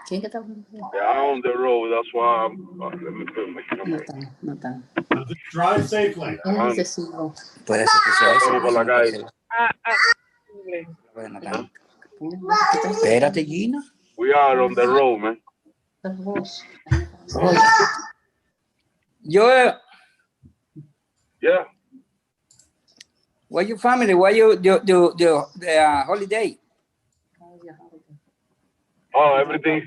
¿Quién que está hablando? Yeah, I'm on the road. That's why let me put my camera. No están. Drive safely. Puede ser que sea eso. Vamos por la calle. Bueno, Natán. Espérate, Gina. We are on the road, man. Yo, Yeah. where your family? Where you the holiday? Oh, everything.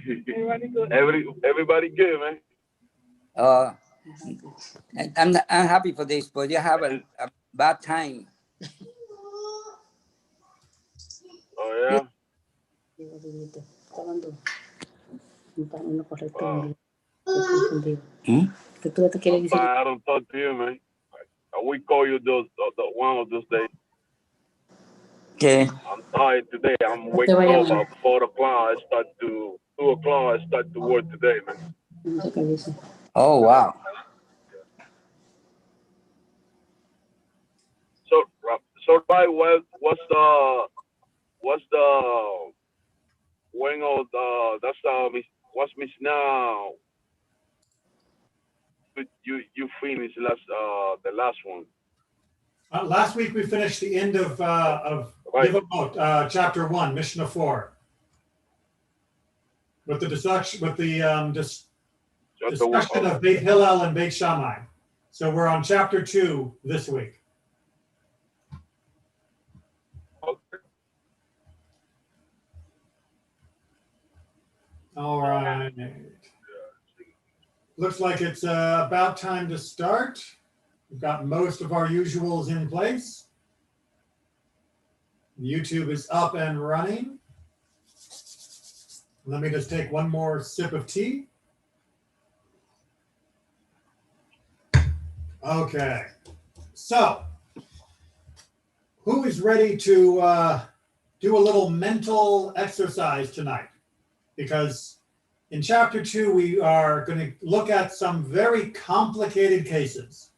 Everybody good, man. I'm happy for this, but you have a bad time. Oh yeah. I don't talk to you, man. We call you the one of those days. Okay. I'm tired today. I'm waking up about 4 o'clock. 2 o'clock. I start to work today, man. Oh wow. So right, what's the when of what's Mishnah? You finished the last one. Last week we finished the end of Yevamot, chapter 1, Mishnah 4, with the discussion of Beit Hillel and Beit Shammai. So we're on chapter 2 this week. Okay. All right. Looks like it's about time to start. We've got most of our usuals in place. YouTube is up and running. Let me just take one more sip of tea. Okay. So, who is ready to do a little mental exercise tonight? Because in chapter 2, we are going to look at some very complicated cases.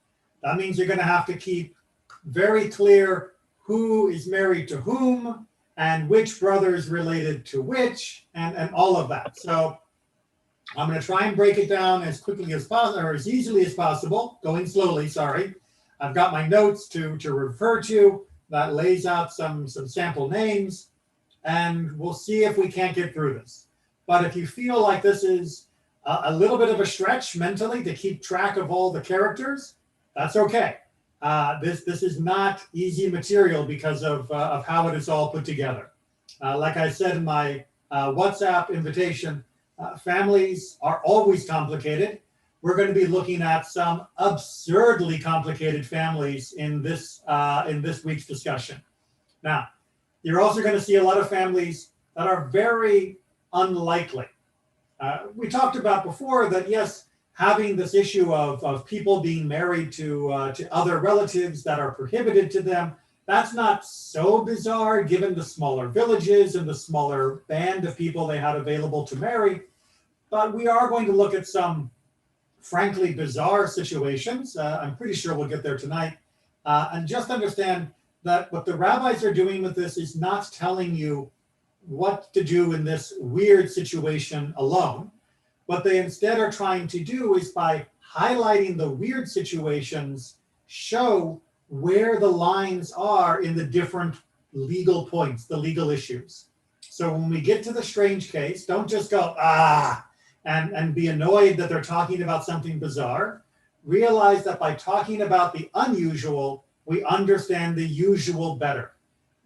That means you're going to have to keep very clear who is married to whom and which brother is related to which and all of that. So I'm going to try and break it down as quickly as possible, or as easily as possible, going slowly, sorry. I've got my notes to refer to that lays out some sample names, and we'll see if we can't get through this. But if you feel like this is a little bit of a stretch mentally to keep track of all the characters, that's okay. This is not easy material because of how it is all put together. Like I said in my WhatsApp invitation, families are always complicated. We're going to be looking at some absurdly complicated families in this week's discussion. Now, you're also going to see a lot of families that are very unlikely. We talked about before that, yes, having this issue of people being married to other relatives that are prohibited to them, that's not so bizarre given the smaller villages and the smaller band of people they had available to marry. But we are going to look at some frankly bizarre situations. I'm pretty sure we'll get there tonight. And just understand that what the rabbis are doing with this is not telling you what to do in this weird situation alone. What they instead are trying to do is, by highlighting the weird situations, show where the lines are in the different legal points, the legal issues. So when we get to the strange case, don't just go, and be annoyed that they're talking about something bizarre. Realize that by talking about the unusual, we understand the usual better.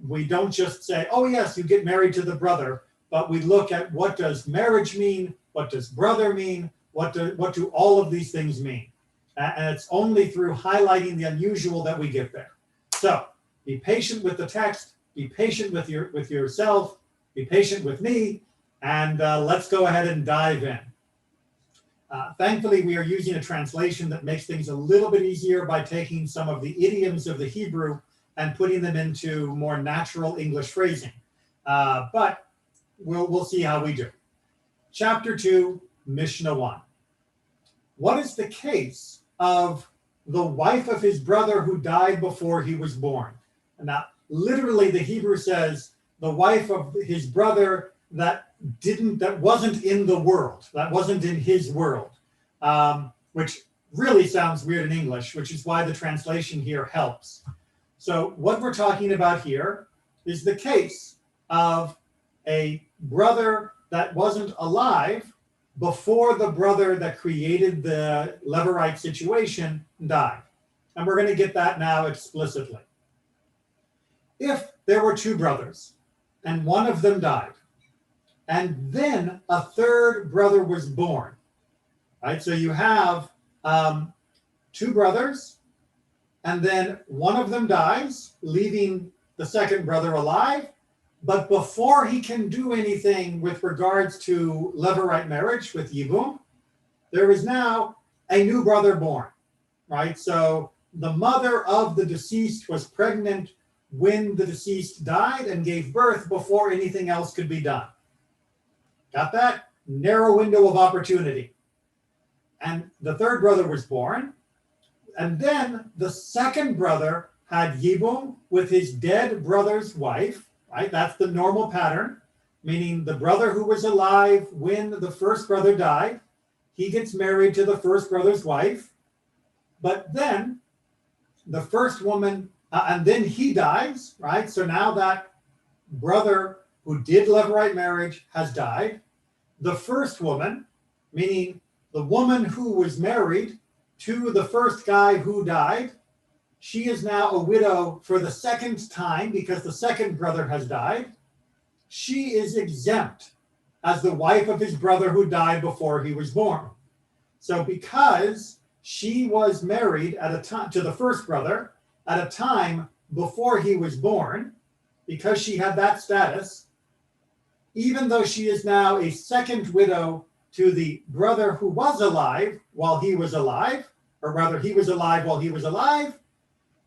We don't just say, oh yes, you get married to the brother, but we look at what does marriage mean, what does brother mean, what do all of these things mean? And it's only through highlighting the unusual that we get there. So be patient with the text, be patient with yourself, be patient with me, and let's go ahead and dive in. Thankfully, we are using a translation that makes things a little bit easier by taking some of the idioms of the Hebrew and putting them into more natural English phrasing. But we'll see how we do. Chapter 2, Mishnah 1. What is the case of the wife of his brother who died before he was born? Now, literally, the Hebrew says the wife of his brother that wasn't in the world, that wasn't in his world, which really sounds weird in English, which is why the translation here helps. So what we're talking about here is the case of a brother that wasn't alive before the brother that created the Levirate situation died. And we're going to get that now explicitly. If there were two brothers and one of them died, and then a third brother was born, right? So you have two brothers, and then one of them dies, leaving the second brother alive. But before he can do anything with regards to Levirate marriage with Yibum, there is now a new brother born, right? So the mother of the deceased was pregnant when the deceased died and gave birth before anything else could be done. Got that? Narrow window of opportunity. And the third brother was born. And then the second brother had Yibum with his dead brother's wife, right? That's the normal pattern, meaning the brother who was alive when the first brother died, he gets married to the first brother's wife. But then the first woman, and then he dies, right? So now that brother who did Levirate marriage has died. The first woman, meaning the woman who was married to the first guy who died, she is now a widow for the second time because the second brother has died. She is exempt as the wife of his brother who died before he was born. So because she was married at a time to the first brother at a time before he was born, because she had that status, even though she is now a second widow to the brother who was alive while he was alive, or rather he was alive while he was alive,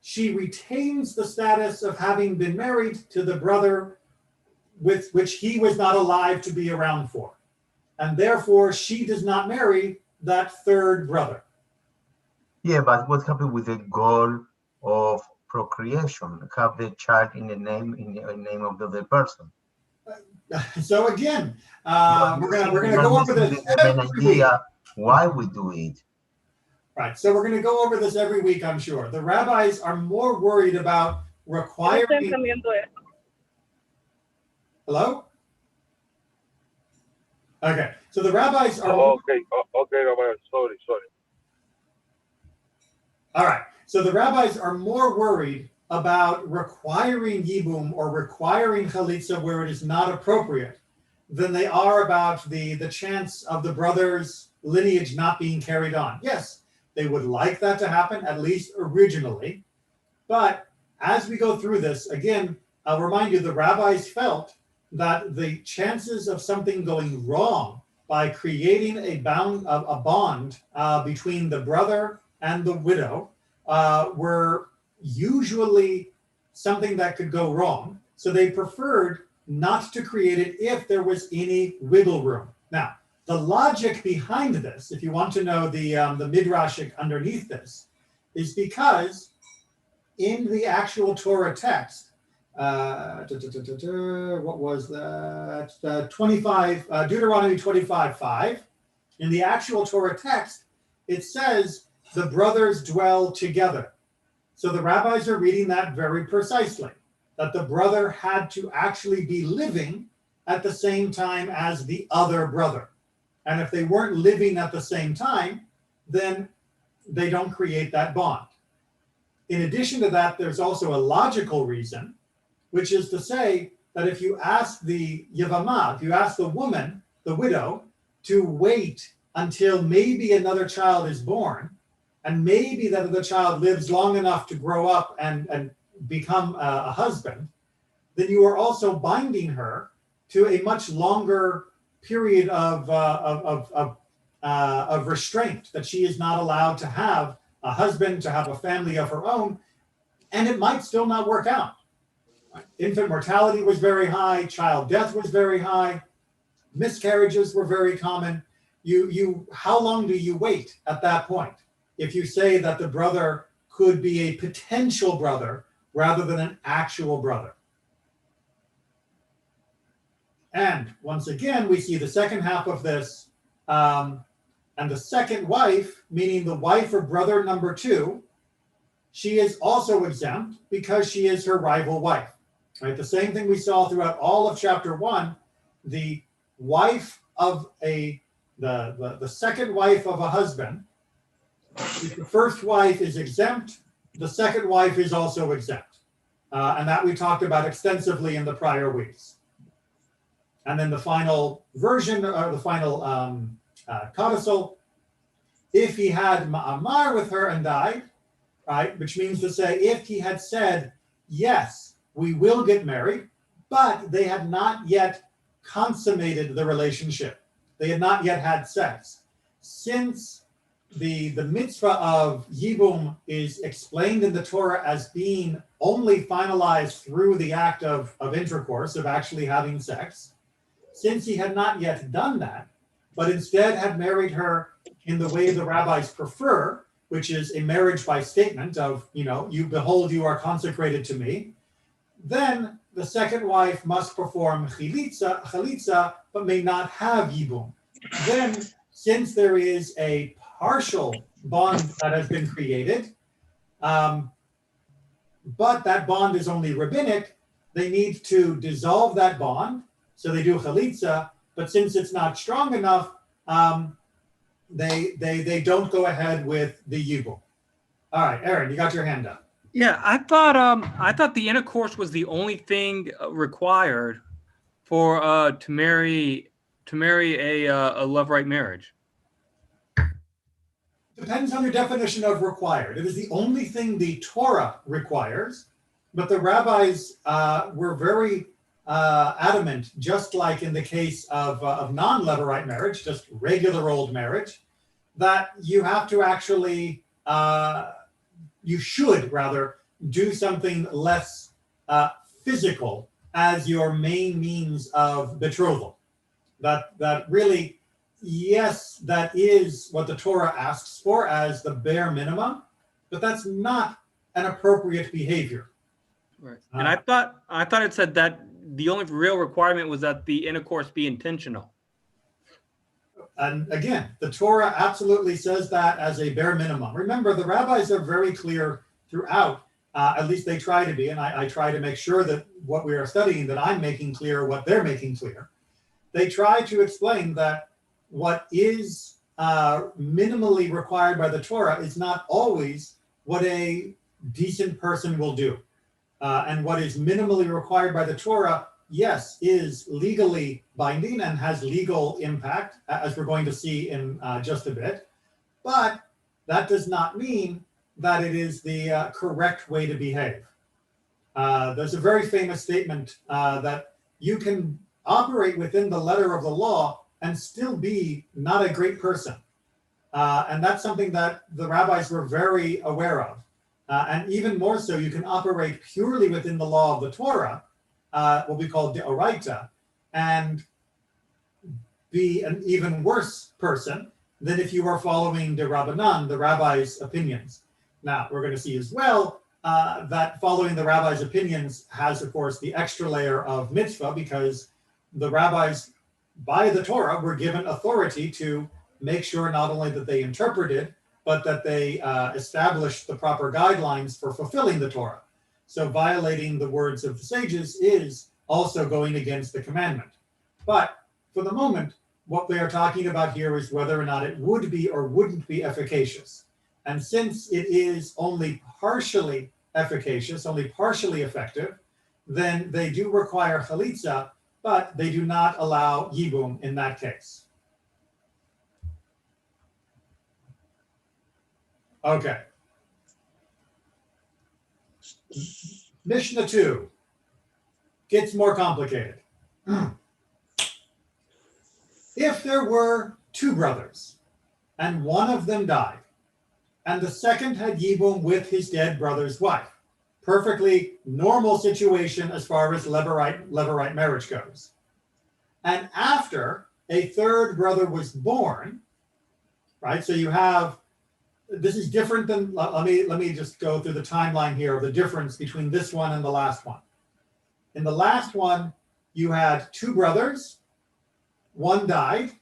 she retains the status of having been married to the brother with which he was not alive to be around for. And therefore, she does not marry that third brother. Yeah, but what happened with the goal of procreation? Have the child in the name of the other person. So again, we're gonna go over this every week. Why we do it. Right, so we're going to go over this every week, I'm sure. The rabbis are more worried about requiring... Hello? Okay, so the rabbis are... Okay, Rabbi, sorry. All right, so the rabbis are more worried about requiring Yibum or requiring Chalitza where it is not appropriate than they are about the chance of the brother's lineage not being carried on. Yes, they would like that to happen, at least originally. But as we go through this, again, I'll remind you, the rabbis felt that the chances of something going wrong by creating a bond between the brother and the widow were usually something that could go wrong. So they preferred not to create it if there was any wiggle room. Now, the logic behind this, if you want to know the midrashic underneath this, is because in the actual Torah text, what was that? Deuteronomy 25:5. In the actual Torah text, it says the brothers dwell together. So the rabbis are reading that very precisely, that the brother had to actually be living at the same time as the other brother. And if they weren't living at the same time, then they don't create that bond. In addition to that, there's also a logical reason, which is to say that if you ask the Yevamot, if you ask the woman, the widow, to wait until maybe another child is born, and maybe that other child lives long enough to grow up and become a husband, then you are also binding her to a much longer period of restraint, that she is not allowed to have a husband, to have a family of her own, and it might still not work out. Infant mortality was very high, child death was very high, miscarriages were very common. How long do you wait at that point? If you say that the brother could be a potential brother rather than an actual brother. And once again, we see the second half of this. And the second wife, meaning the wife of brother number 2, she is also exempt because she is her rival wife. Right? The same thing we saw throughout all of chapter 1. The wife of the second wife of a husband, if the first wife is exempt, the second wife is also exempt. And that we talked about extensively in the prior weeks. And then the final version, or the final codicil, if he had ma'amar with her and died, right, which means to say if he had said, yes, we will get married, but they had not yet consummated the relationship. They had not yet had sex. Since the mitzvah of Yibum is explained in the Torah as being only finalized through the act of intercourse, of actually having sex, since he had not yet done that, but instead had married her in the way the rabbis prefer, which is a marriage by statement of, you behold, you are consecrated to me, then the second wife must perform chalitza, but may not have yibum. Then, since there is a partial bond that has been created, but that bond is only rabbinic, they need to dissolve that bond, so they do chalitza, but since it's not strong enough, they don't go ahead with the yibum. All right, Aaron, you got your hand up. Yeah, I thought the intercourse was the only thing required for to marry a love-right marriage. Depends on your definition of required. It is the only thing the Torah requires, but the rabbis were very adamant, just like in the case of non-levirate marriage, just regular old marriage, that you have to actually, you should rather do something less physical as your main means of betrothal. That really, yes, that is what the Torah asks for as the bare minimum, but that's not an appropriate behavior. Right. And I thought it said that the only real requirement was that the intercourse be intentional. And again, the Torah absolutely says that as a bare minimum. Remember, the rabbis are very clear throughout, at least they try to be, and I try to make sure that what we are studying, that I'm making clear what they're making clear. They try to explain that what is minimally required by the Torah is not always what a decent person will do. And what is minimally required by the Torah, yes, is legally binding and has legal impact, as we're going to see in just a bit. But that does not mean that it is the correct way to behave. There's a very famous statement that you can operate within the letter of the law and still be not a great person. And that's something that the rabbis were very aware of. And even more so, you can operate purely within the law of the Torah, what we call deoraita, and be an even worse person than if you are following the Rabbanan, the rabbis' opinions. Now, we're going to see as well that following the rabbis' opinions has, of course, the extra layer of mitzvah, because the rabbis, by the Torah, were given authority to make sure not only that they interpreted, but that they established the proper guidelines for fulfilling the Torah. So violating the words of the sages is also going against the commandment. But for the moment, what they are talking about here is whether or not it would be or wouldn't be efficacious. And since it is only partially efficacious, only partially effective, then they do require chalitza, but they do not allow yibum in that case. Okay. Mishnah 2 gets more complicated. If there were 2 brothers, and one of them died, and the second had yibum with his dead brother's wife, perfectly normal situation as far as levirate marriage goes. And after a third brother was born, right? So you have, this is different than, let me just go through the timeline here of the difference between this one and the last one. In the last one, you had two brothers, one died,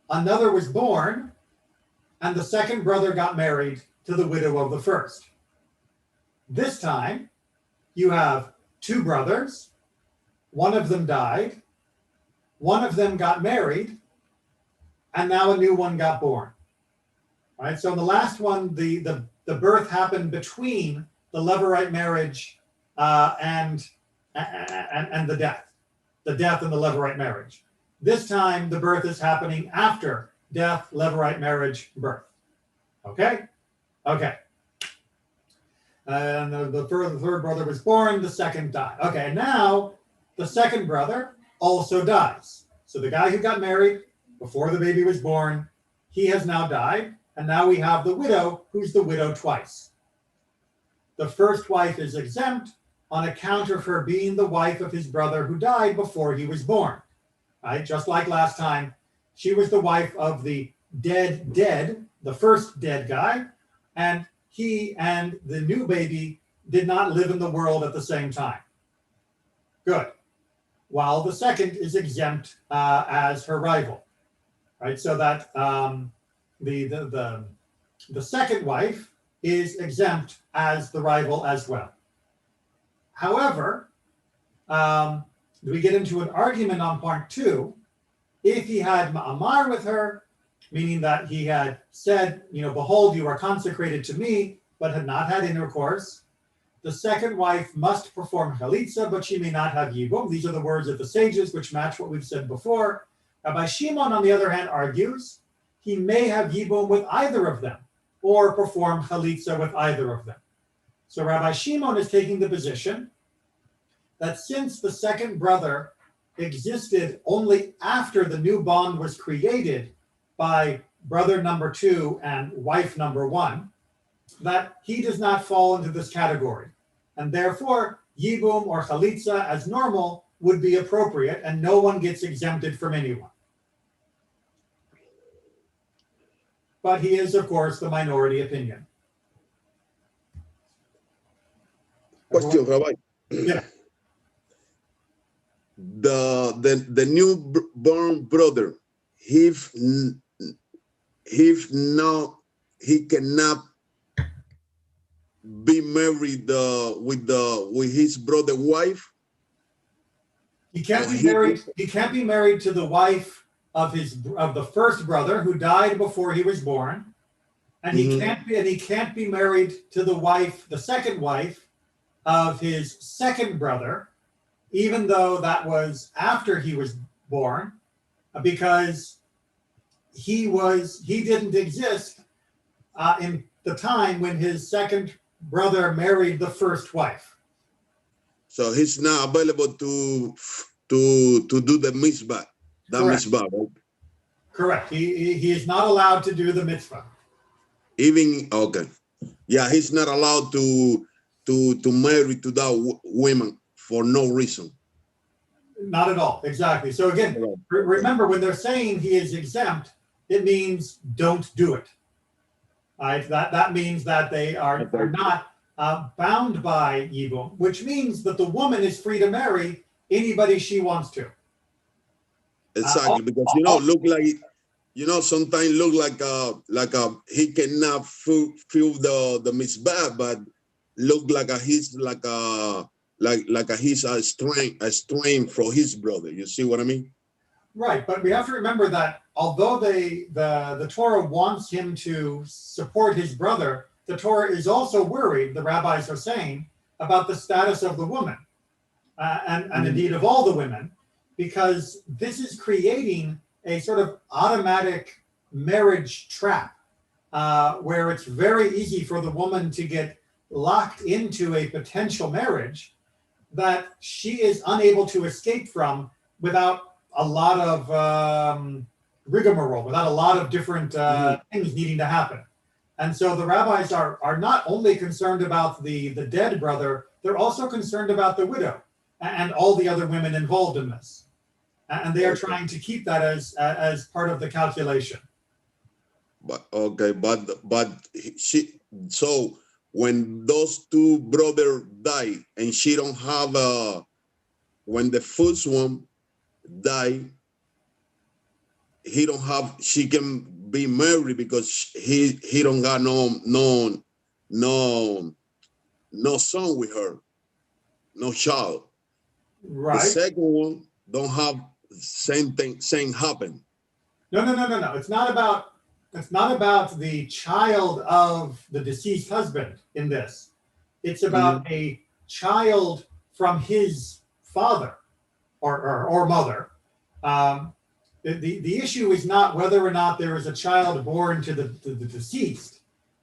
another was born, and the second brother got married to the widow of the first. This time, you have two brothers, one of them died, one of them got married, and now a new one got born. All right, so in the last one, the birth happened between the Levirate marriage and the death and the Levirate marriage. This time, the birth is happening after death, Levirate marriage, birth. Okay? Okay. And the third brother was born, the second died. Okay, now the second brother also dies. So the guy who got married before the baby was born, he has now died. And now we have the widow, who's the widow twice. The first wife is exempt on account of her being the wife of his brother who died before he was born. Right? Just like last time, she was the wife of the dead, the first dead guy, and he and the new baby did not live in the world at the same time. Good. While the second is exempt as her rival. Right? So that the second wife is exempt as the rival as well. However, we get into an argument on part 2. If he had ma'amar with her, meaning that he had said, behold, you are consecrated to me, but had not had intercourse, the second wife must perform chalitza, but she may not have yibum. These are the words of the sages, which match what we've said before. Rabbi Shimon, on the other hand, argues he may have yibum with either of them, or perform chalitza with either of them. So Rabbi Shimon is taking the position that since the second brother existed only after the new bond was created by brother number 2 and wife number 1, that he does not fall into this category. And therefore, yibum or chalitza as normal would be appropriate, and no one gets exempted from anyone. But he is, of course, the minority opinion. Question, Rabbi. Yeah. The newborn brother, if no, he cannot be married with his brother wife. He can't be married. He can't be married to the wife of the first brother who died before he was born, and he can't be married to the second wife of his second brother, even though that was after he was born, because he didn't exist in the time when his second brother married the first wife. So he's not available to do the mitzvah. Correct. Mitzvah, right? Correct. He is not allowed to do the mitzvah. Okay. Yeah, he's not allowed to marry to that woman for no reason. Not at all. Exactly. So again, remember, when they're saying he is exempt, it means don't do it. Right? That means that they are not bound by yibum, which means that the woman is free to marry anybody she wants to. Exactly, because sometimes look like he cannot feel the mitzvah, but look like he's he's a strain for his brother. You see what I mean? Right, but we have to remember that although the Torah wants him to support his brother, the Torah is also worried, the rabbis are saying, about the status of the woman, and indeed of all the women, because this is creating a sort of automatic marriage trap, where it's very easy for the woman to get locked into a potential marriage that she is unable to escape from without a lot of rigmarole, without a lot of different things needing to happen. And so the rabbis are not only concerned about the dead brother, they're also concerned about the widow and all the other women involved in this. And they are trying to keep that as part of the calculation. But so when those two brothers die and she don't have when the first one die, she can be married because he don't got no son with her, no child. Right. The second one don't have same happen. No. It's not about the child of the deceased husband in this. It's about a child from his father or mother. The issue is not whether or not there is a child born to the deceased.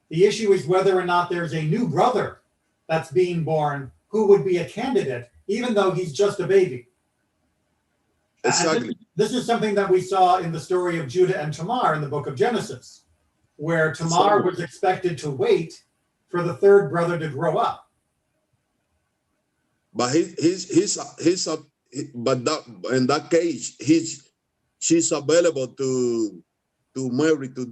The issue is whether or not there's a new brother that's being born who would be a candidate, even though he's just a baby. Exactly. This is something that we saw in the story of Judah and Tamar in the book of Genesis, where Tamar was expected to wait for the third brother to grow up. But in that case, she's available to marry to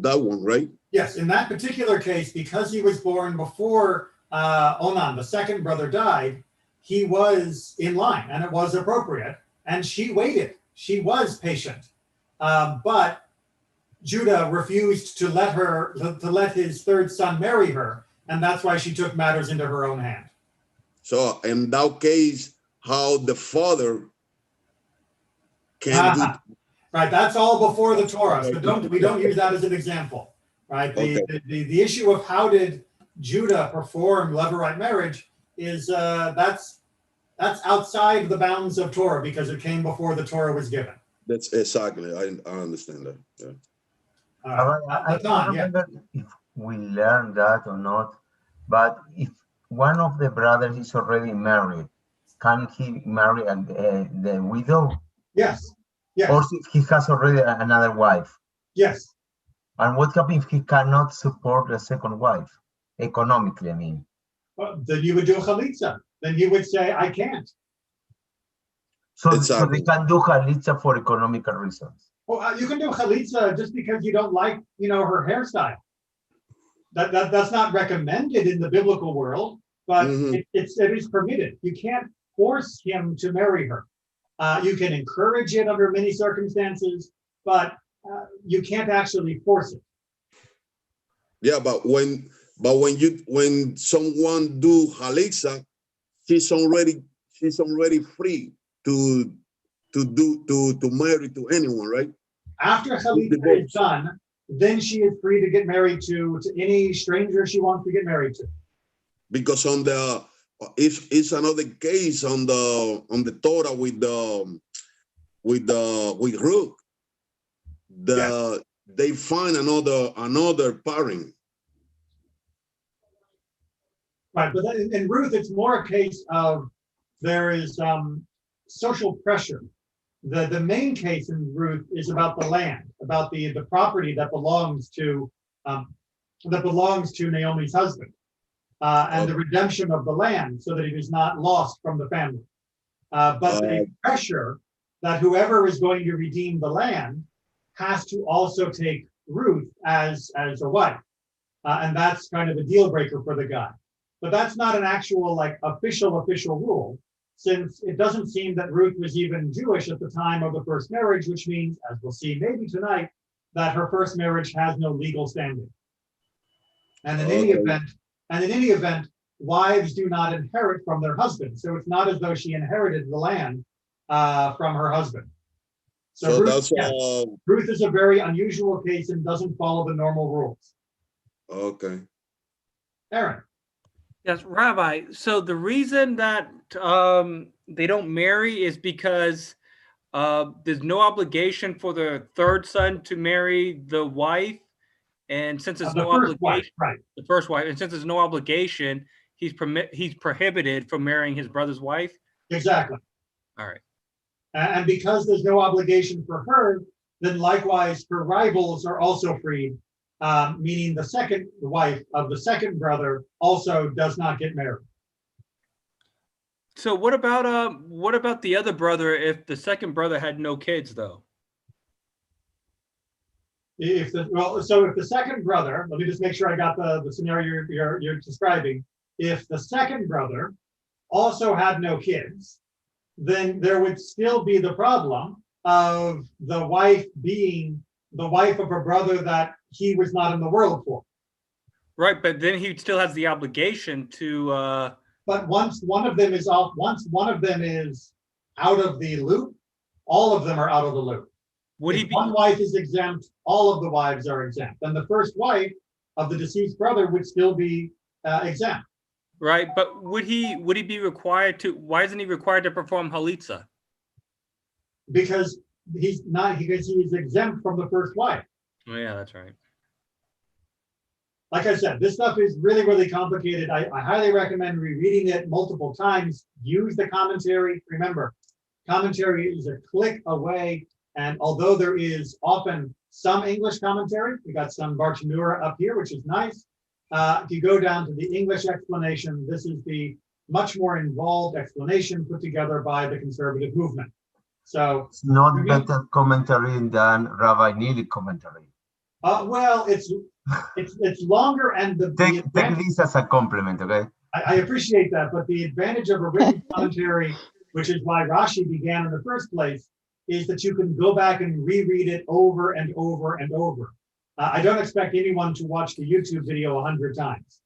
that one, right? Yes, in that particular case, because he was born before Onan, the second brother, died, he was in line and it was appropriate. And she waited. She was patient. But Judah refused to let his third son marry her. And that's why she took matters into her own hand. So in that case, how the father can do. Right, that's all before the Torah. So we don't use that as an example. Right. The issue of how did Judah perform levirate marriage is that's outside the bounds of Torah because it came before the Torah was given. That's exactly. I understand that. Yeah. I don't remember if we learned that or not, but if one of the brothers is already married, can he marry the widow? Yes. Yes. Or if he has already another wife? Yes. And what happens if he cannot support the second wife? Economically, I mean. Well, then you would do a chalitza. Then you would say, I can't. So they can do chalitza for economical reasons. Well, you can do chalitza just because you don't like, her hairstyle. That's not recommended in the biblical world, but it is permitted. You can't force him to marry her. You can encourage it under many circumstances, but you can't actually force it. Yeah, but when someone do chalitza, she's already free to marry to anyone, right? After chalitza is done, then she is free to get married to any stranger she wants to get married to. Because it's another case on the Torah with Ruth. They find another parent. Right, but in Ruth, it's more a case of there is social pressure. The main case in Ruth is about the land, about the property that belongs to Naomi's husband, and the redemption of the land so that it is not lost from the family. But the pressure that whoever is going to redeem the land has to also take Ruth as a wife, and that's kind of a deal breaker for the guy. But that's not an actual official rule, since it doesn't seem that Ruth was even Jewish at the time of the first marriage, which means, as we'll see maybe tonight, that her first marriage has no legal standing. And in any event, wives do not inherit from their husbands. So it's not as though she inherited the land from her husband. So Ruth is a very unusual case and doesn't follow the normal rules. Okay. Aaron. Yes, Rabbi. So the reason that they don't marry is because there's no obligation for the third son to marry the wife, and since there's no obligation, the first wife, and since there's no obligation, he's prohibited from marrying his brother's wife. Exactly. All right. And because there's no obligation for her, then likewise her rivals are also freed. Meaning the second wife of the second brother also does not get married. So what about the other brother if the second brother had no kids though? If the second brother, let me just make sure I got the scenario you're describing. If the second brother also had no kids, then there would still be the problem of the wife being the wife of a brother that he was not in the world for. Right, but then he still has the obligation to. But once one of them is out of the loop, all of them are out of the loop. Would if he be? One wife is exempt, all of the wives are exempt. And the first wife of the deceased brother would still be exempt. Right, but would he be required to? Why isn't he required to perform halitza? Because he's exempt from the first wife. Oh yeah, that's right. Like I said, this stuff is really, really complicated. I highly recommend rereading it multiple times. Use the commentary. Remember, commentary is a click away. And although there is often some English commentary, we got some Bartanura up here, which is nice. If you go down to the English explanation, this is the much more involved explanation put together by the conservative movement. So it's not better commentary than Rabbi Neely commentary. Well, it's longer, and take this as a compliment, okay? I appreciate that, but the advantage of a written commentary, which is why Rashi began in the first place, is that you can go back and reread it over and over and over. I don't expect anyone to watch the YouTube video 100 times.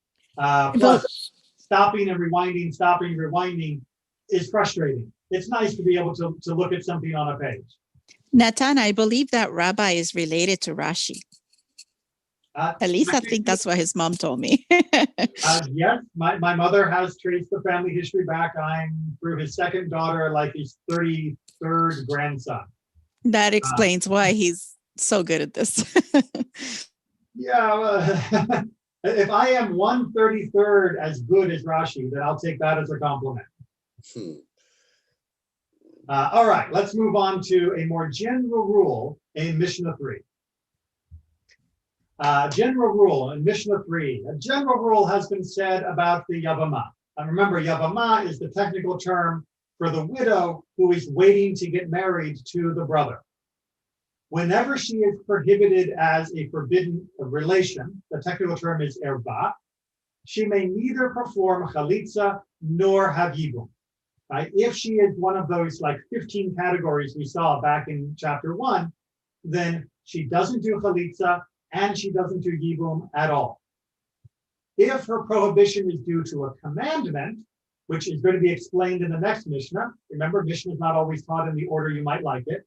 Plus, stopping and rewinding is frustrating. It's nice to be able to look at something on a page. Natan, I believe that Rabbi is related to Rashi. At least I think that's what his mom told me. Yes, my mother has traced the family history back. I'm through his second daughter, like his 33rd grandson. That explains why he's so good at this. Yeah, if I am 1/33rd as good as Rashi, then I'll take that as a compliment. All right, let's move on to a more general rule in Mishnah 3. General rule in Mishnah 3. A general rule has been said about the Yevamot. And remember, Yevamot is the technical term for the widow who is waiting to get married to the brother. Whenever she is prohibited as a forbidden relation, the technical term is erba, she may neither perform chalitza nor have yibum. Right? If she is one of those like 15 categories we saw back in chapter 1, then she doesn't do chalitza and she doesn't do yibum at all. If her prohibition is due to a commandment, which is going to be explained in the next Mishnah, remember, Mishnah is not always taught in the order you might like it.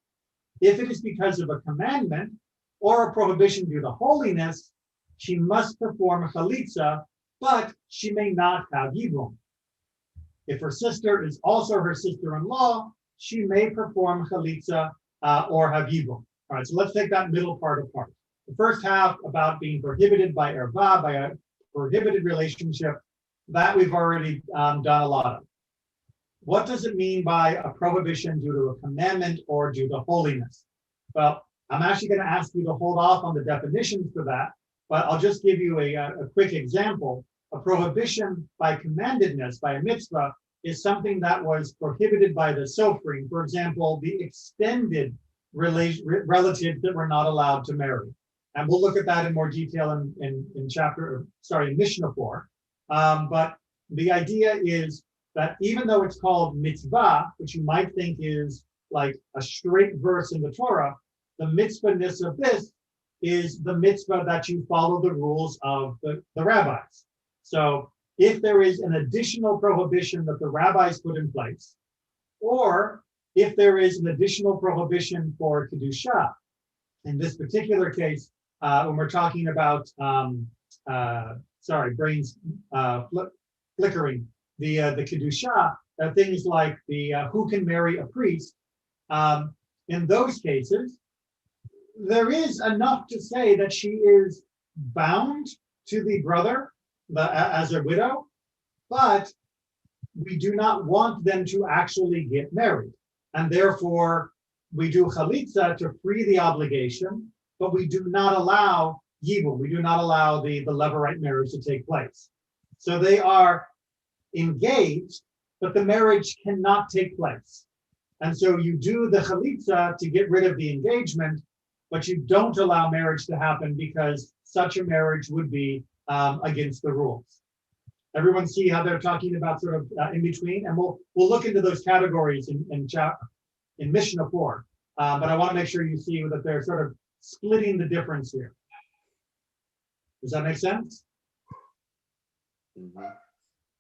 If it is because of a commandment or a prohibition due to holiness, she must perform chalitza, but she may not have yibum. If her sister is also her sister-in-law, she may perform chalitza or have yibum. All right, so let's take that middle part apart. The first half about being prohibited by erba, by a prohibited relationship, that we've already done a lot of. What does it mean by a prohibition due to a commandment or due to holiness? Well, I'm actually going to ask you to hold off on the definitions for that, but I'll just give you a quick example. A prohibition by commandedness, by a mitzvah, is something that was prohibited by the Sofrim. For example, the extended relatives that were not allowed to marry. And we'll look at that in more detail in Mishnah 4. But the idea is that even though it's called mitzvah, which you might think is like a straight verse in the Torah, the mitzvah-ness of this is the mitzvah that you follow the rules of the rabbis. So if there is an additional prohibition that the rabbis put in place, or if there is an additional prohibition for kedusha, in this particular case, when we're talking about, brains flickering, the kedusha, things like the who can marry a priest. In those cases, there is enough to say that she is bound to the brother as a widow, but we do not want them to actually get married. And therefore, we do chalitza to free the obligation, but we do not allow yibum. We do not allow the levirate marriage to take place. So they are engaged, but the marriage cannot take place. And so you do the chalitza to get rid of the engagement, but you don't allow marriage to happen because such a marriage would be against the rules. Everyone see how they're talking about sort of in between, and we'll look into those categories in Mishnah 4. But I want to make sure you see that they're sort of splitting the difference here. Does that make sense? All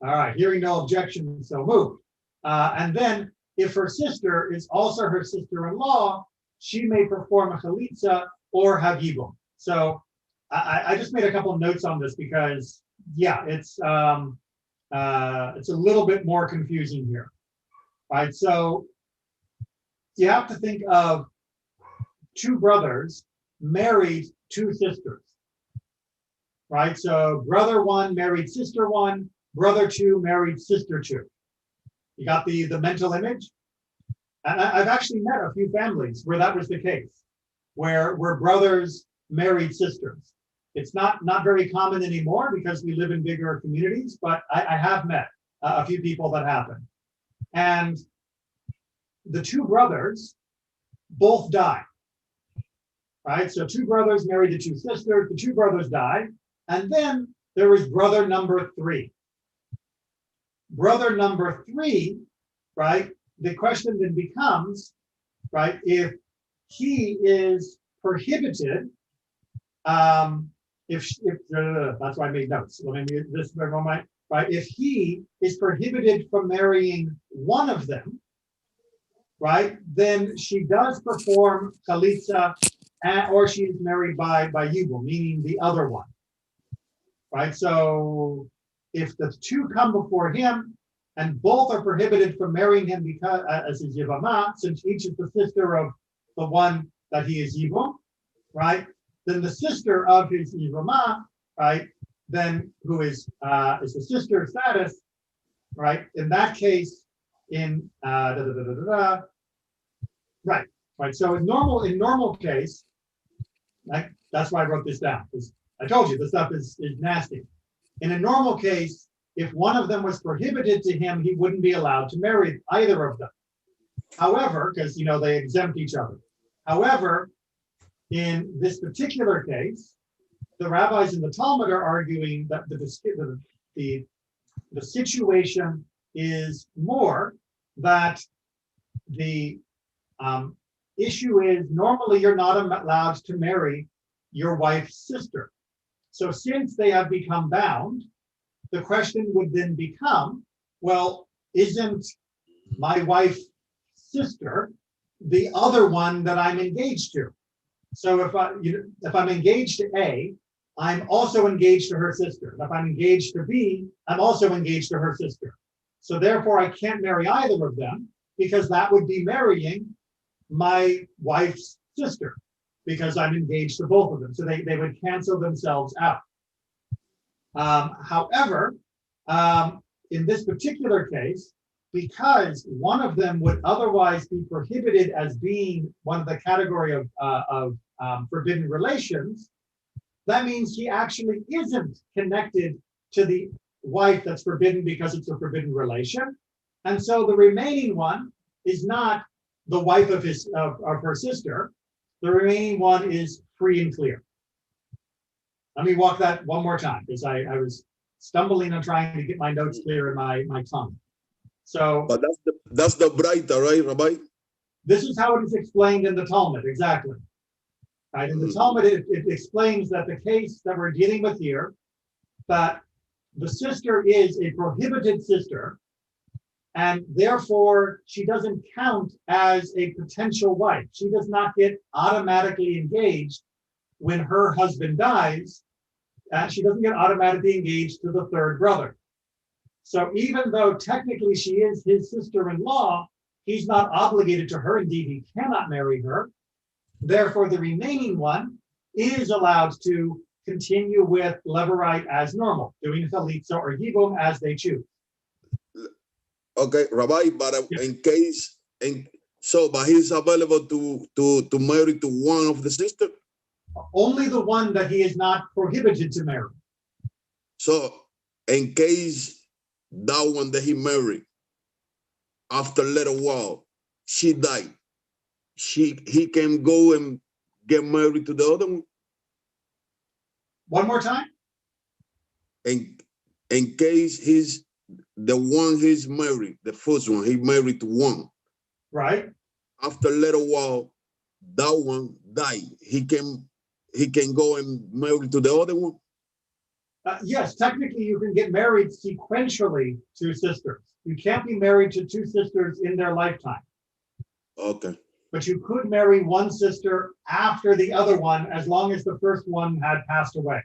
right, hearing no objection, so moved. And then, if her sister is also her sister-in-law, she may perform a chalitza or have yibum. So I just made a couple of notes on this because, yeah, it's a little bit more confusing here, right? So you have to think of two brothers married two sisters, right? So brother one married sister one, brother two married sister two. You got the mental image? And I've actually met a few families where that was the case, where brothers married sisters. It's not very common anymore because we live in bigger communities, but I have met a few people that happened. And the two brothers both die, right? So two brothers married to two sisters, the two brothers die, and then there is brother number 3. Brother number 3, right? The question then becomes, right, if he is prohibited, that's why I made notes. Let me this moment, right? If he is prohibited from marrying one of them, right, then she does perform chalitza, or she is married by yibum, meaning the other one, right? So if the two come before him and both are prohibited from marrying him because as his Yevamot, since each is the sister of the one that he is yibum, right? Then the sister of his Yevamot, right? Then who is the sister status, right? In that case, right. So in normal case, that's why I wrote this down, because I told you this stuff is nasty. In a normal case, if one of them was prohibited to him, he wouldn't be allowed to marry either of them. However, because they exempt each other. However, in this particular case, the rabbis in the Talmud are arguing that the situation is more that the issue is normally you're not allowed to marry your wife's sister. So since they have become bound, the question would then become, well, isn't my wife's sister the other one that I'm engaged to? So if I'm engaged to A, I'm also engaged to her sister. If I'm engaged to B, I'm also engaged to her sister. So therefore, I can't marry either of them because that would be marrying my wife's sister because I'm engaged to both of them. So they would cancel themselves out. However, in this particular case, because one of them would otherwise be prohibited as being one of the category of forbidden relations, that means he actually isn't connected to the wife that's forbidden because it's a forbidden relation. And so the remaining one is not the wife of her sister. The remaining one is free and clear. Let me walk that one more time because I was stumbling on trying to get my notes clear in my tongue. So, but that's the Braita, right, Rabbi? This is how it is explained in the Talmud, exactly. Right? In the Talmud, it explains that the case that we're dealing with here, that the sister is a prohibited sister, and therefore she doesn't count as a potential wife. She does not get automatically engaged when her husband dies, and she doesn't get automatically engaged to the third brother. So even though technically she is his sister-in-law, he's not obligated to her. Indeed, he cannot marry her. Therefore, the remaining one is allowed to continue with levirate as normal, doing chalitza or yibum as they choose. Okay, Rabbi, but in case, but he's available to marry to one of the sisters? Only the one that he is not prohibited to marry. So in case that one that he married, after a little while, she died, he can go and get married to the other one? One more time? And in case the one he's married, the first one, he married one. Right. After a little while, that one died. He can go and marry to the other one. Yes, technically you can get married sequentially to sisters. You can't be married to two sisters in their lifetime. Okay. But you could marry one sister after the other one as long as the first one had passed away.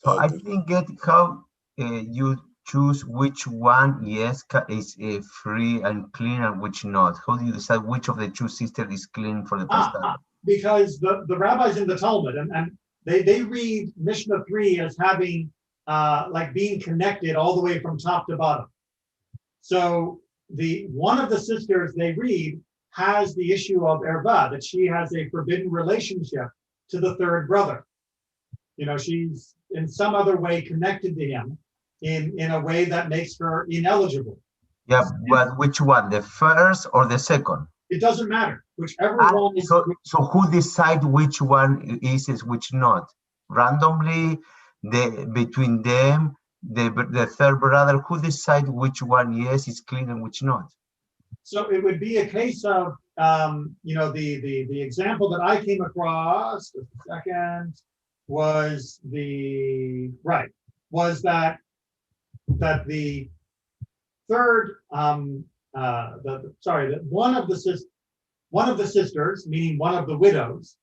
So Okay. I didn't get how you choose which one, yes, is free and clean and which not. How do you decide which of the two sisters is clean for the first time? Because the rabbis in the Talmud, and they read Mishnah 3 as having, like being connected all the way from top to bottom. So one of the sisters they read has the issue of erva, that she has a forbidden relationship to the third brother. You know, she's in some other way connected to him in a way that makes her ineligible. Yeah, but which one, the first or the second? It doesn't matter, whichever one is. So who decides which one is which not? Randomly, between them, the third brother, who decides which one, yes, is clean and which not? So it would be a case of, you know, the example that I came across, just a second, was that the third, one of the sisters, meaning one of the widows,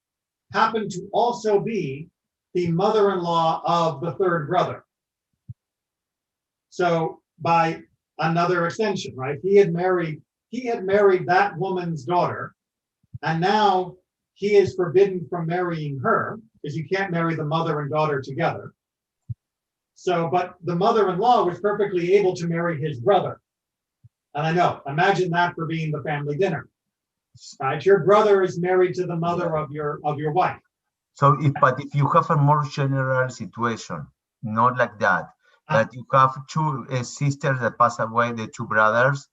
happened to also be the mother-in-law of the third brother. So by another extension, right? He had married that woman's daughter, and now he is forbidden from marrying her because you can't marry the mother and daughter together. So, but the mother-in-law was perfectly able to marry his brother. And I know, imagine that for being the family dinner. Right? Your brother is married to the mother of your wife. So if you have a more general situation, not like that, that you have two sisters that pass away, the two brothers,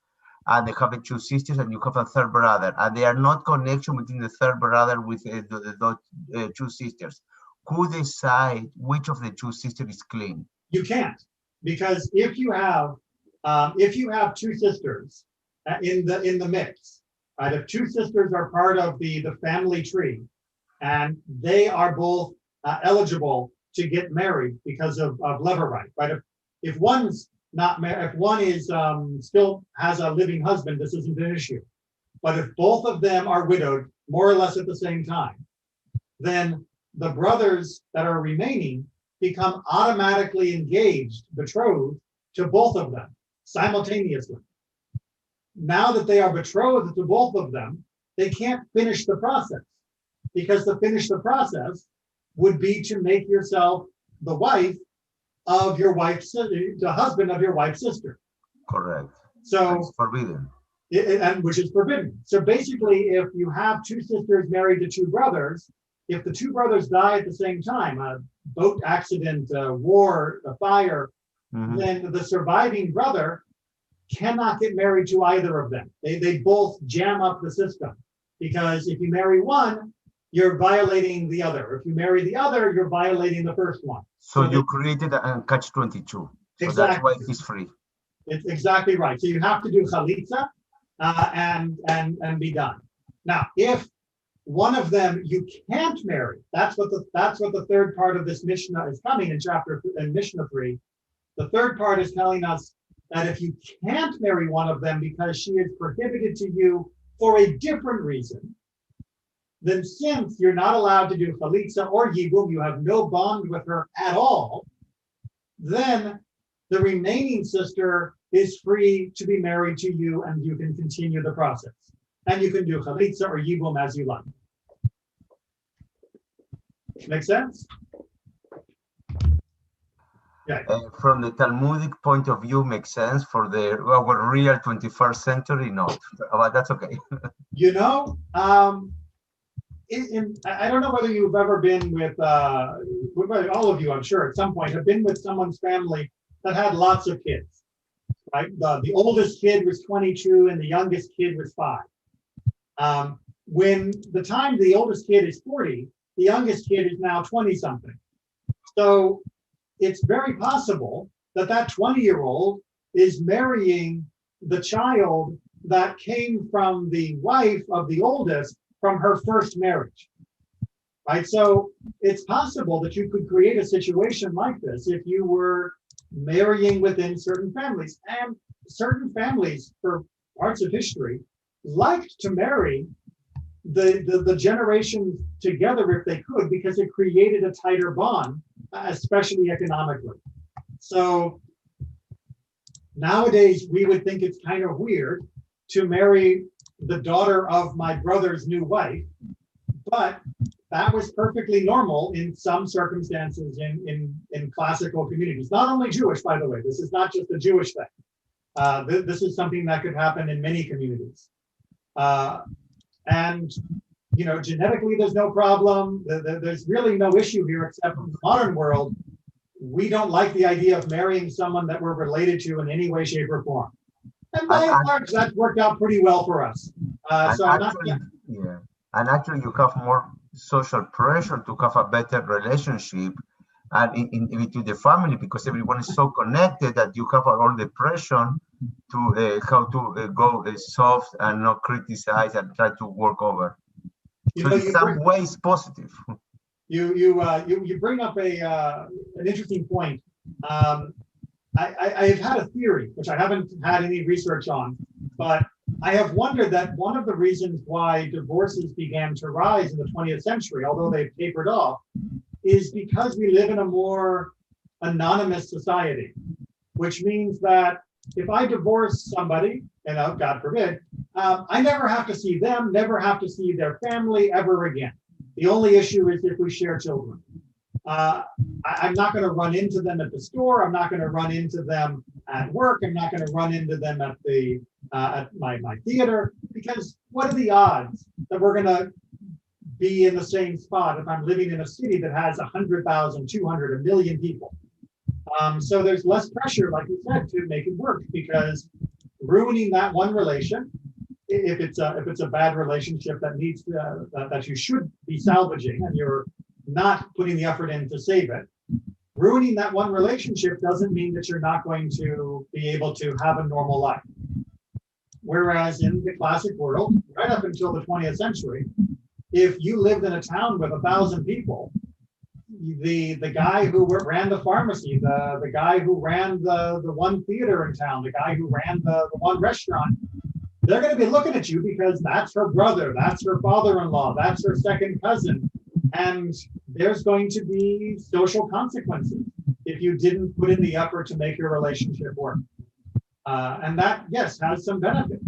and they have the two sisters, and you have a third brother, and they are not connection between the third brother with the two sisters. Who decide which of the two sisters is clean? You can't, because if you have two sisters in the mix, right? If two sisters are part of the family tree, and they are both eligible to get married because of levirate, right? If one's not married, if one is still has a living husband, this isn't an issue. But if both of them are widowed, more or less at the same time, then the brothers that are remaining become automatically engaged, betrothed to both of them simultaneously. Now that they are betrothed to both of them, they can't finish the process, because to finish the process would be to make yourself the wife of your wife's, the husband of your wife's sister. Correct. So it's forbidden. And which is forbidden. So basically, if you have two sisters married to two brothers, if the two brothers die at the same time, a boat accident, a war, a fire, then the surviving brother cannot get married to either of them. They both jam up the system, because if you marry one, you're violating the other. If you marry the other, you're violating the first one. So you created a catch-22. So exactly. That's why he's free. It's exactly right. So you have to do chalitza and be done. Now, if one of them you can't marry, that's what the third part of this Mishnah is coming in Mishnah 3. The third part is telling us that if you can't marry one of them because she is prohibited to you for a different reason, then since you're not allowed to do chalitza or yibum, you have no bond with her at all, then the remaining sister is free to be married to you, and you can continue the process. And you can do chalitza or yibum as you like. Make sense? Yeah. From the Talmudic point of view, makes sense. For our real 21st century, not. But that's okay. You know, I don't know whether you've ever been with all of you, I'm sure, at some point have been with someone's family that had lots of kids, right? The oldest kid was 22 and the youngest kid was 5. When the time the oldest kid is 40, the youngest kid is now 20 something. So it's very possible that 20-year-old is marrying the child that came from the wife of the oldest from her first marriage, right? So it's possible that you could create a situation like this if you were marrying within certain families. And certain families, for parts of history, liked to marry the generations together if they could, because it created a tighter bond, especially economically. So nowadays, we would think it's kind of weird to marry the daughter of my brother's new wife, but that was perfectly normal in some circumstances in classical communities. Not only Jewish, by the way. This is not just a Jewish thing. This is something that could happen in many communities. And, you know, genetically, there's no problem. There's really no issue here, except in the modern world, we don't like the idea of marrying someone that we're related to in any way, shape, or form. And by and large, that's worked out pretty well for us. And actually, you have more social pressure to have a better relationship and into the family, because everyone is so connected that you have all the pressure to how to go soft and not criticize and try to work over. So in some ways positive. You bring up an interesting point. I've had a theory, which I haven't had any research on, but I have wondered that one of the reasons why divorces began to rise in the 20th century, although they've tapered off, is because we live in a more anonymous society, which means that if I divorce somebody, and God forbid, I never have to see them, never have to see their family ever again. The only issue is if we share children. I'm not going to run into them at the store. I'm not going to run into them at work. I'm not going to run into them at the at my theater, because what are the odds that we're going to be in the same spot if I'm living in a city that has 100,000, 200, 1 million people? So there's less pressure, like you said, to make it work, because ruining that one relation, if it's a bad relationship that needs that you should be salvaging and you're not putting the effort in to save it, ruining that one relationship doesn't mean that you're not going to be able to have a normal life. Whereas in the classic world, right up until the 20th century, if you lived in a town with 1,000 people, the guy who ran the pharmacy, the guy who ran the one theater in town, the guy who ran the one restaurant, they're going to be looking at you because that's her brother, that's her father-in-law, that's her second cousin. And there's going to be social consequences if you didn't put in the effort to make your relationship work. And that, yes, has some benefit.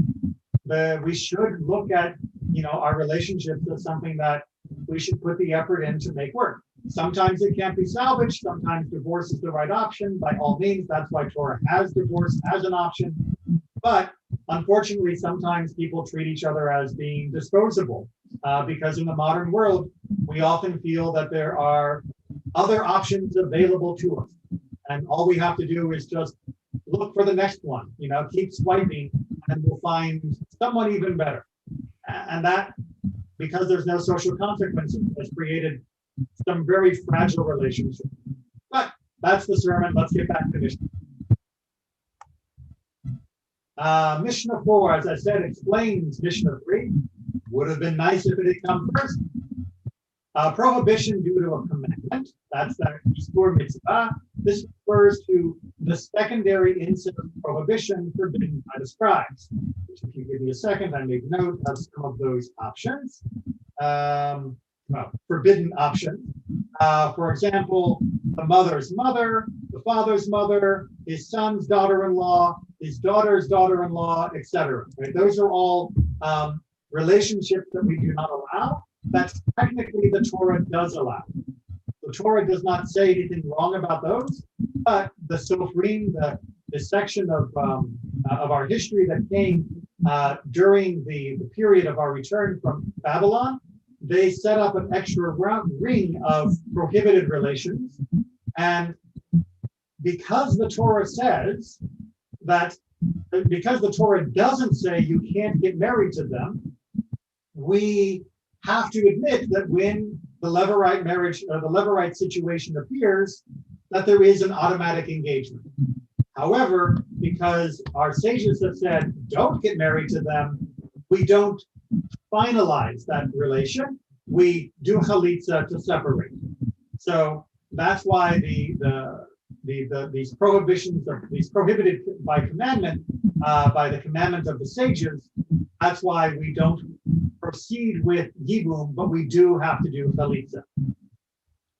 We should look at, our relationships as something that we should put the effort in to make work. Sometimes it can't be salvaged. Sometimes divorce is the right option. By all means, that's why Torah has divorce as an option. But unfortunately, sometimes people treat each other as being disposable, because in the modern world, we often feel that there are other options available to us. And all we have to do is just look for the next one, keep swiping, and we'll find someone even better. And that, because there's no social consequences, has created some very fragile relationships. But that's the sermon. Let's get back to Mishnah. Mishnah 4, as I said, explains Mishnah 3. Would have been nice if it had come first. Prohibition due to a commandment. That's that Isur mitzvah. This refers to the secondary incident of prohibition forbidden by the scribes. Which, if you give me a second, I make note of some of those options. Forbidden options. For example, the mother's mother, the father's mother, his son's daughter-in-law, his daughter's daughter-in-law, etc. Right? Those are all relationships that we do not allow. That's technically the Torah does allow. The Torah does not say anything wrong about those, but the Sofrim, the section of our history that came during the period of our return from Babylon, they set up an extra ring of prohibited relations. And because the Torah says that, because the Torah doesn't say you can't get married to them, we have to admit that when the Levirate marriage or the Levirate situation appears, that there is an automatic engagement. However, because our sages have said don't get married to them, we don't finalize that relation. We do chalitza to separate. So that's why these prohibitions of these prohibited by commandment, by the commandment of the sages. That's why we don't proceed with yibum, but we do have to do chalitza.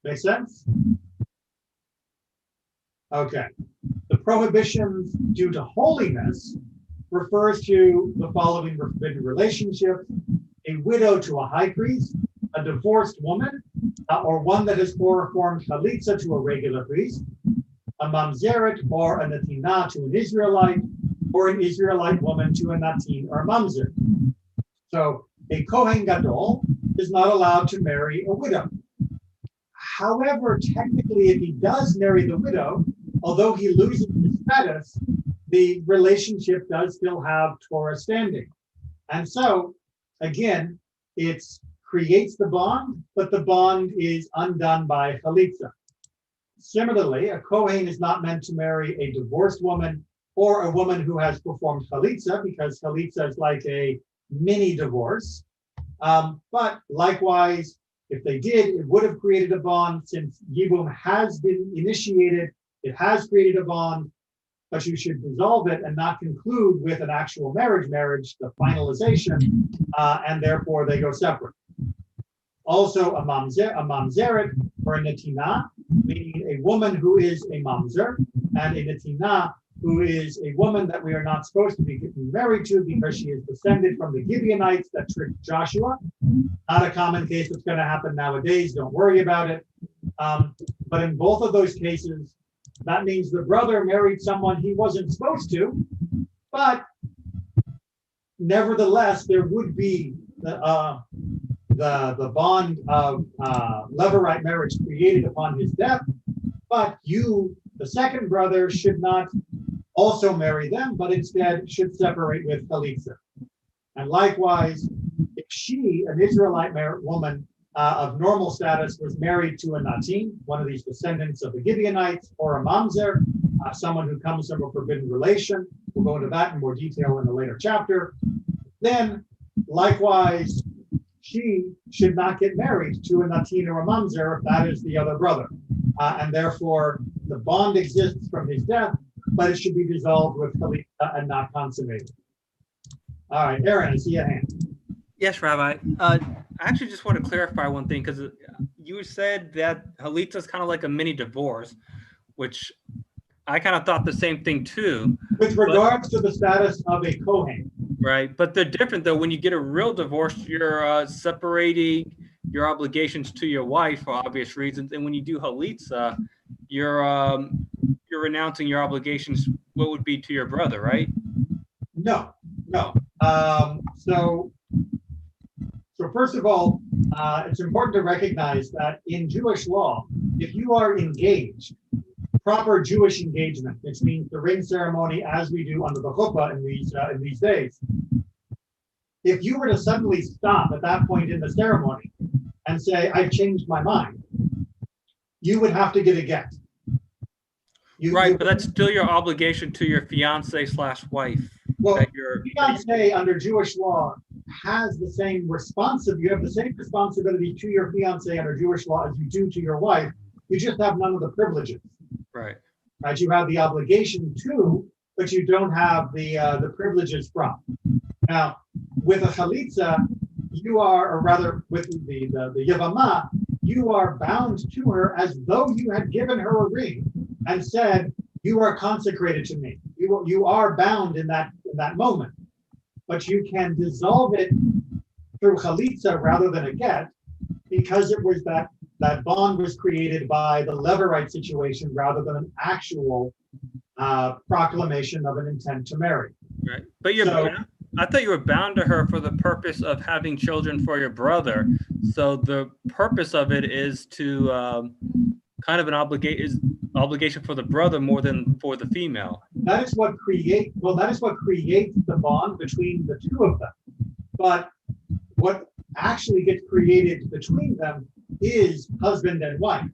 Make sense? Okay. The prohibitions due to holiness refers to the following forbidden relationships: a widow to a high priest, a divorced woman, or one that has performed chalitza to a regular priest, a mamzeret or a natina to an Israelite, or an Israelite woman to a natin or a mamzer. So a Kohen Gadol is not allowed to marry a widow. However, technically, if he does marry the widow, although he loses his status, the relationship does still have Torah standing. And so, again, it creates the bond, but the bond is undone by chalitza. Similarly, a Kohen is not meant to marry a divorced woman or a woman who has performed chalitza, because chalitza is like a mini divorce. But likewise, if they did, it would have created a bond. Since yibum has been initiated, it has created a bond, but you should dissolve it and not conclude with an actual marriage, the finalization, and therefore they go separate. Also, a mamzeret or a netina, meaning a woman who is a mamzer, and a netina, who is a woman that we are not supposed to be getting married to because she is descended from the Gibeonites that tricked Joshua. Not a common case that's going to happen nowadays. Don't worry about it. But in both of those cases, that means the brother married someone he wasn't supposed to, but nevertheless, there would be the bond of levirate marriage created upon his death, but you, the second brother, should not also marry them, but instead should separate with chalitza. And likewise, if she, an Israelite woman of normal status, was married to a natin, one of these descendants of the Gibeonites, or a mamzer, someone who comes from a forbidden relation, we'll go into that in more detail in a later chapter, then likewise, she should not get married to a natin or a mamzer if that is the other brother. And therefore, the bond exists from his death, but it should be dissolved with chalitza and not consummated. All right, Aaron, I see a hand. Yes, Rabbi. I actually just want to clarify one thing, because you said that chalitza is kind of like a mini divorce, which I kind of thought the same thing too. With regards to the status of a Kohen. Right, but they're different though. When you get a real divorce, you're separating your obligations to your wife for obvious reasons, and when you do chalitza, you're renouncing your obligations. What would be to your brother, right? No. So first of all, it's important to recognize that in Jewish law, if you are engaged, proper Jewish engagement, which means the ring ceremony as we do under the chuppah in these days, if you were to suddenly stop at that point in the ceremony and say, I've changed my mind, you would have to get a get. Right, but that's still your obligation to your fiance/wife. Well, fiance under Jewish law has the same responsibility. You have the same responsibility to your fiance under Jewish law as you do to your wife. You just have none of the privileges. Right. Right. You have the obligation to, but you don't have the privileges from. Now, with a chalitza, you are, or rather with the Yevamot, you are bound to her as though you had given her a ring and said, you are consecrated to me. You are bound in that moment, but you can dissolve it through chalitza rather than a get, because it was that bond was created by the levirate situation rather than an actual proclamation of an intent to marry. Right, but I thought you were bound to her for the purpose of having children for your brother. So the purpose of it is to kind of an obligation for the brother more than for the female. That is what creates the bond between the two of them. But what actually gets created between them is husband and wife.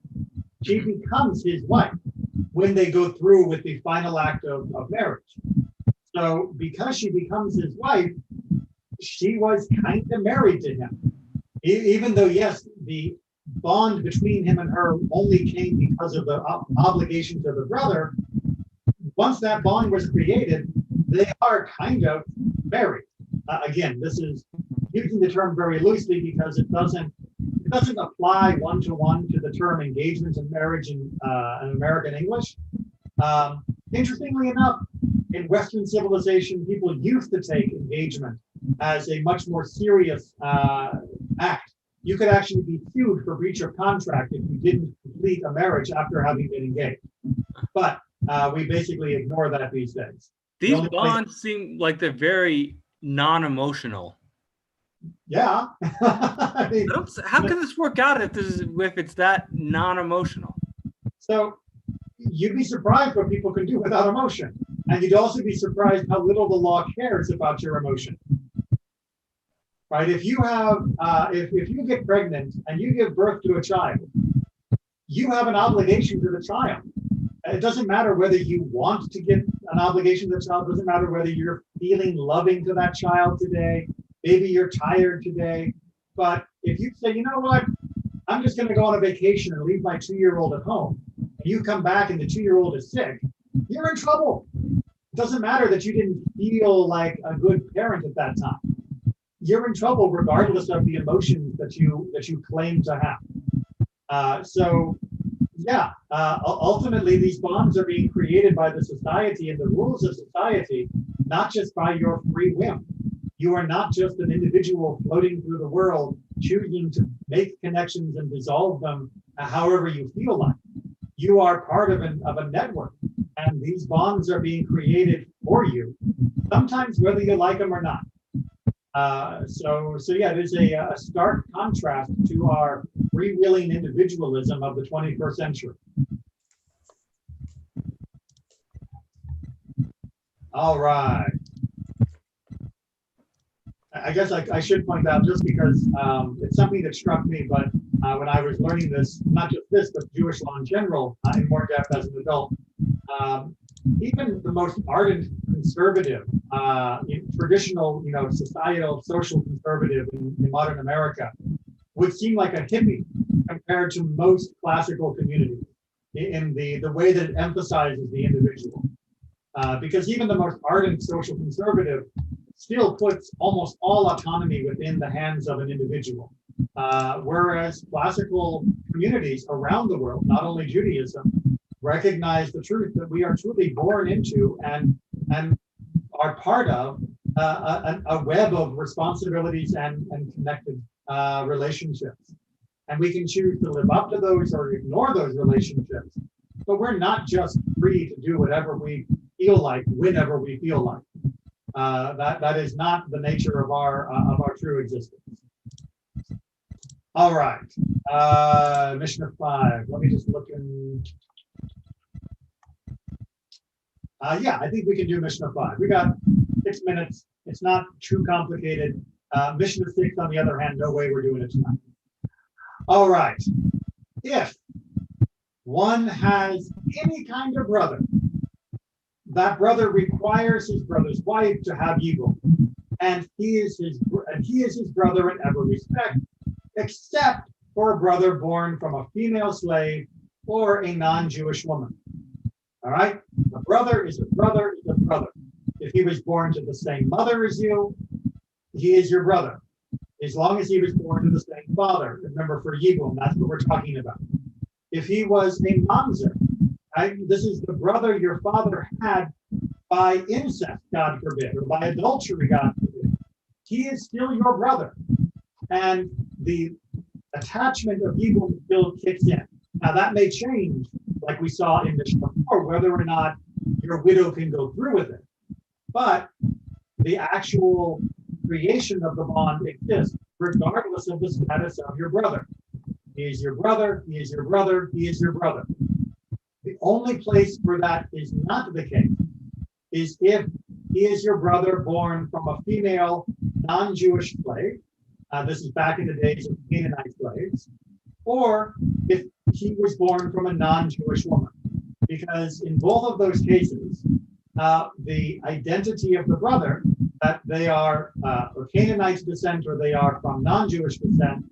She becomes his wife. when they go through with the final act of marriage. So because she becomes his wife, she was kind of married to him. Even though, yes, the bond between him and her only came because of the obligation to the brother, once that bond was created, they are kind of married. Again, this is using the term very loosely because it doesn't apply one-to-one to the term engagement and marriage in American English. Interestingly enough, in Western civilization, people used to take engagement as a much more serious act. You could actually be sued for breach of contract if you didn't complete a marriage after having been engaged. But we basically ignore that these days. These bonds seem like they're very non-emotional. Yeah. I mean, how can this work out if it's that non-emotional? So you'd be surprised what people can do without emotion, and you'd also be surprised how little the law cares about your emotion. Right? If you have, if you get pregnant and you give birth to a child, you have an obligation to the child. It doesn't matter whether you want to give an obligation to the child. It doesn't matter whether you're feeling loving to that child today. Maybe you're tired today. But if you say, you know what, I'm just going to go on a vacation and leave my 2-year-old at home, and you come back and the 2-year-old is sick, you're in trouble. It doesn't matter that you didn't feel like a good parent at that time. You're in trouble regardless of the emotions that you claim to have. Ultimately, these bonds are being created by the society and the rules of society, not just by your free whim. You are not just an individual floating through the world, choosing to make connections and dissolve them however you feel like. You are part of a network, and these bonds are being created for you, sometimes whether you like them or not. There's a stark contrast to our freewheeling individualism of the 21st century. All right. I guess I should point out, just because it's something that struck me, but when I was learning this, not just this, but Jewish law in general, in more depth as an adult, even the most ardent conservative, traditional, societal, social conservative in modern America would seem like a hippie compared to most classical communities in the way that it emphasizes the individual. Because even the most ardent social conservative still puts almost all autonomy within the hands of an individual. Whereas classical communities around the world, not only Judaism, recognize the truth that we are truly born into and are part of a web of responsibilities and connected relationships. And we can choose to live up to those or ignore those relationships. But we're not just free to do whatever we feel like, whenever we feel like. That is not the nature of our true existence. All right, Mishnah 5. Let me just look in. I think we can do Mishnah 5. We got 6 minutes. It's not too complicated. Mishnah 6, on the other hand, no way we're doing it tonight. All right. If one has any kind of brother, that brother requires his brother's wife to have evil, and he is his brother in every respect, except for a brother born from a female slave or a non-Jewish woman. All right? A brother is a brother is a brother. If he was born to the same mother as you, he is your brother, as long as he was born to the same father. Remember, for Yevamot, that's what we're talking about. If he was a mamzer, right? This is the brother your father had by incest, God forbid, or by adultery, God forbid. He is still your brother, and the attachment of evil still kicks in. Now that may change, like we saw in Mishnah 4, whether or not your widow can go through with it. But the actual creation of the bond exists regardless of the status of your brother. He is your brother, he is your brother, he is your brother. The only place where that is not the case is if he is your brother born from a female non-Jewish slave. This is back in the days of Canaanite slaves. Or if he was born from a non-Jewish woman. because in both of those cases, the identity of the brother, that they are of Canaanite descent or they are from non-Jewish descent,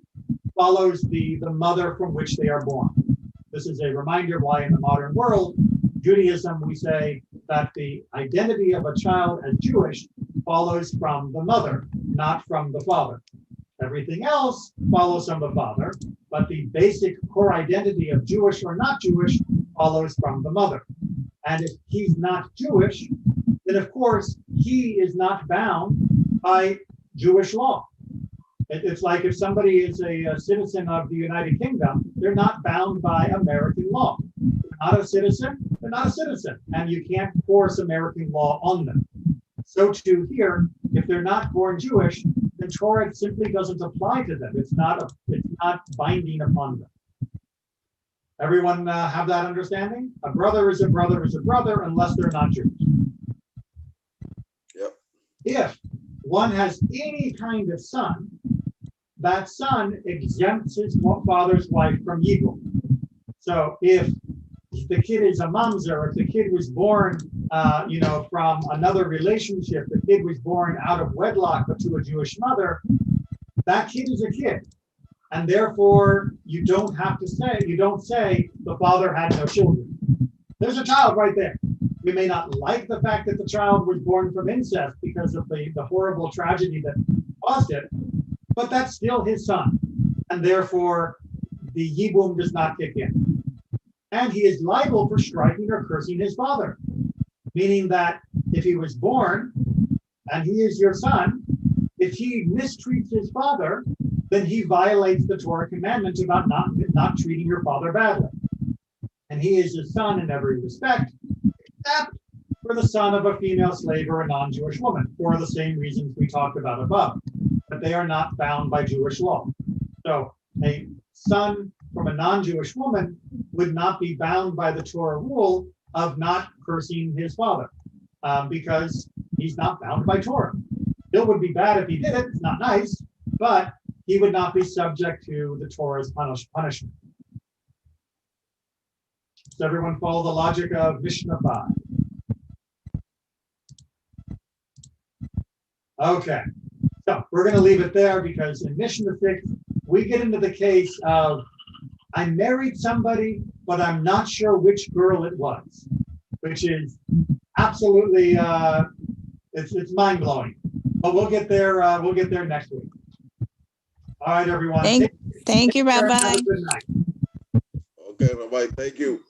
follows the mother from which they are born. This is a reminder why in the modern world, Judaism, we say that the identity of a child as Jewish follows from the mother, not from the father. Everything else follows from the father, but the basic core identity of Jewish or not Jewish follows from the mother. And if he's not Jewish, then of course he is not bound by Jewish law. It's like if somebody is a citizen of the United Kingdom, they're not bound by American law. They're not a citizen, they're not a citizen, and you can't force American law on them. So too here, if they're not born Jewish, the Torah simply doesn't apply to them. It's not binding upon them. Everyone have that understanding? A brother is a brother is a brother unless they're not Jewish. Yep. If one has any kind of son, that son exempts his father's wife from Yibum. So if the kid is a mamzer, if the kid was born, from another relationship, the kid was born out of wedlock but to a Jewish mother, that kid is a kid. And therefore, you don't say the father had no children. There's a child right there. We may not like the fact that the child was born from incest because of the horrible tragedy that caused it, but that's still his son. And therefore, the Yibum does not kick in. And he is liable for striking or cursing his father, meaning that if he was born and he is your son, if he mistreats his father, then he violates the Torah commandment about not treating your father badly. And he is his son in every respect, except for the son of a female slave or a non-Jewish woman, for the same reasons we talked about above. But they are not bound by Jewish law. So a son from a non-Jewish woman would not be bound by the Torah rule of not cursing his father, because he's not bound by Torah. It would be bad if he did it, it's not nice, but he would not be subject to the Torah's punishment. Does everyone follow the logic of Mishnah 5? Okay, so we're going to leave it there because in Mishnah 6, we get into the case of I married somebody, but I'm not sure which girl it was, which is absolutely it's mind-blowing. But we'll get there. We'll get there next week. All right, everyone. Thank you, Rabbi. Have a good night. Okay, bye-bye. Thank you.